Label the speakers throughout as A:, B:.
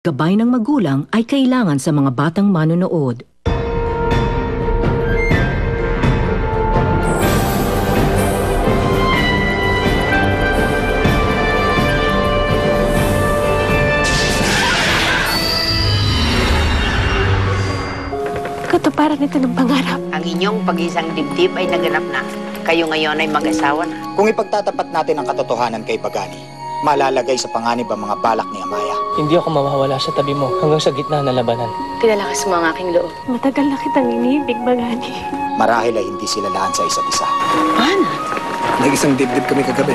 A: Gabay ng magulang ay kailangan sa mga batang manonood.
B: Katuparan nito ng pangarap.
C: Ang inyong pag-isang dibdib ay naganap na. Kayo ngayon ay mag-asawa na.
D: Kung ipagtatapat natin ang katotohanan kay Bagani, malalagay sa panganib ang mga balak ni Amaya.
E: Hindi ako mawawala sa tabi mo hanggang sa gitna ng labanan.
C: Pinalakas mo ang aking loob.
B: Matagal na kitang iniibig, Bagani.
D: Marahil ay hindi sila laan sa isa't isa.
C: Paano?
F: Nag-isang dibdib kami kagabi.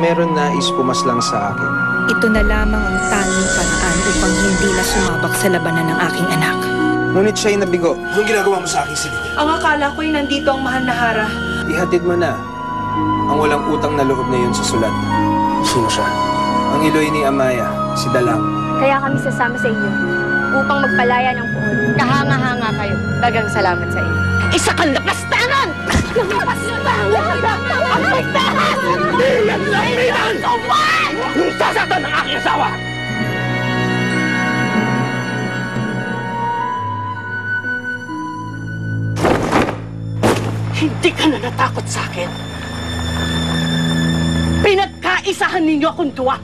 F: Meron nais pumaslang sa akin.
G: Ito na lamang ang tanging paraan upang hindi na sumabak sa labanan ng aking anak.
F: Ngunit siya'y nabigo. Anong ginagawa mo sa akin, Celine?
H: Ang akala ko'y nandito ang mahal na Hara.
F: Ihatid mo na ang walang utang na loob na yun sa sulat. Sino siya? Ang Iloy ni Amaya, si Dalang.
B: Kaya kami sasama sa inyo upang magpalaya ng puon.
C: Kahanga-hanga kayo. Dagang salamat sa inyo. Isa kang lapastangan! Lapastangan! Ang pagtahan! Hindi yan lapitan! Yung sasatan ng aking asawa!
H: Hindi ka na natakot sa akin. Pinagkaisahan ninyo akong duwa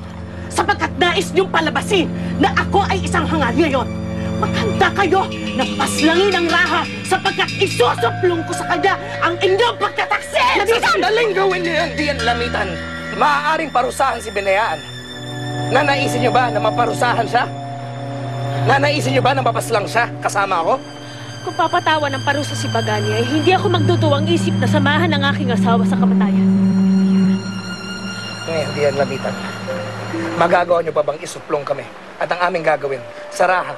H: sapagkat nais niyong palabasin na ako ay isang hangal ngayon. Maghanda kayo na paslangin ang Raha sapagkat isusuplong ko sa kanya ang inyong pagtataksil!
I: Sandaling gawin niyo yan, diyan lamitan. Maaaring parusahan si Binayaan. Nanaisin niyo ba na maparusahan siya? Nanaisin niyo ba na mapaslang siya kasama ako?
B: Kung papatawan ng parusa si Bagani ay hindi ako magduduwang isip na samahan ang aking asawa sa kamatayan.
I: Ngayon, diyan lamitan. Magagawa niyo ba bang isuplong kami at ang aming gagawin sa Raha?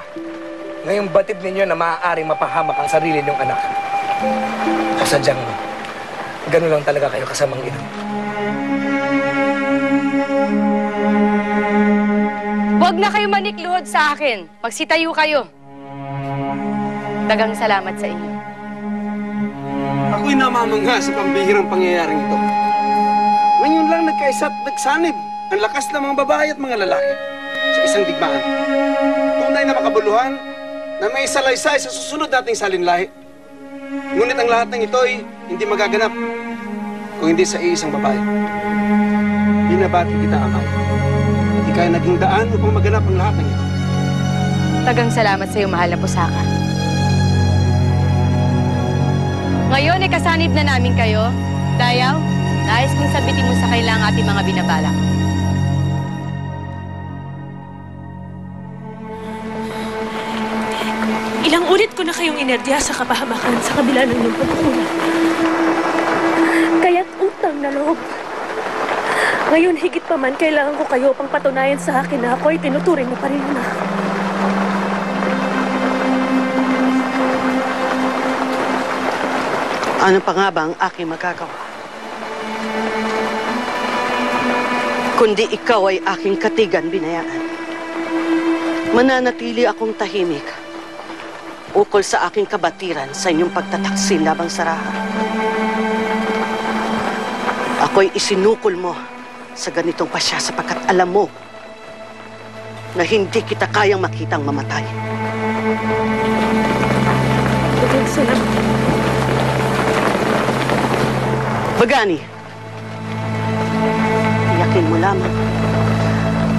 I: Ngayong batid ninyo na maaaring mapahamak ang sarili niyong anak. O sadyang, ganun lang talaga kayo kasamang ina.
C: Huwag na kayo manikluhod sa akin. Magsitayo kayo. Dagang salamat sa inyo.
F: Ako'y namamangha sa pambihirang pangyayaring ito. Ngayon lang nagkaisa at nagsanib ang lakas ng mga babae at mga lalaki sa isang digmaan. Tunay na makabuluhan na may salaysay sa susunod nating salinlahi. Ngunit ang lahat ng ito ay hindi magaganap kung hindi sa iisang babae. Binabati kita, Amay. Hindi kaya naging daan upang maganap ang lahat ng ito.
C: Dagang salamat sa iyo, mahal na pusaka. Ngayon ay kasanib na namin kayo. Dayaw, nais kong sabitin mo sa kailang ating mga binabalak.
B: Ilang ulit ko na kayong inerdiya sa kapahamakan sa kabila ng iyong pagkukulang. Kaya't utang na loob. Ngayon, higit pa man, kailangan ko kayo pang patunayan sa akin na ako ay tinuturing mo pa rin na.
H: Ano pa nga ba ang aking magagawa? Kundi ikaw ay aking katigan, Binayaan. Mananatili akong tahimik ukol sa aking kabatiran sa inyong pagtataksil labang sa Raha. Ako'y isinukol mo sa ganitong pasya sapagkat alam mo na hindi kita kayang makitang mamatay.
B: Dagang salamat.
H: Bagani, tiyakin mo lamang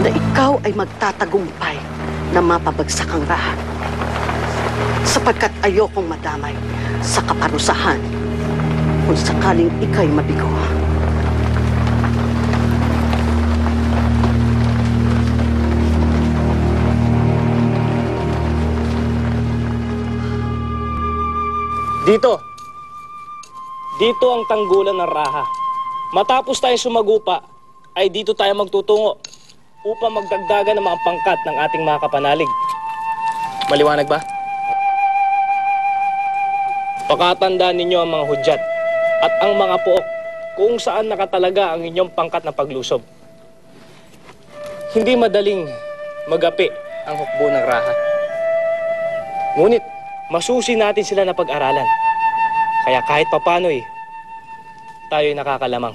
H: na ikaw ay magtatagumpay na mapabagsak ang Raha sapagkat ayokong madamay sa kaparusahan kung sakaling ika'y mabigo.
E: Dito ang tanggulan ng Raha. Matapos tayo sumagupa, ay dito tayo magtutungo upang magdagdagan ng mga pangkat ng ating mga kapanalig. Maliwanag ba? Pakatandaan ninyo ang mga hudyat at ang mga pook kung saan nakatalaga ang inyong pangkat na paglusob. Hindi madaling magapi ang hukbo ng Raha. Ngunit, masusi natin sila na pag-aralan. Kaya kahit papano'y, tayo'y nakakalamang.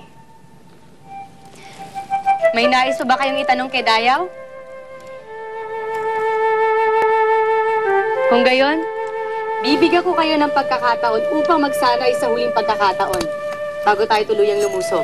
C: May nais ba kayong itanong kay Dayaw? Kung gayon, bibigyan ko kayo ng pagkakataon upang magsanay sa huling pagkakataon bago tayo tuluyang lumusob.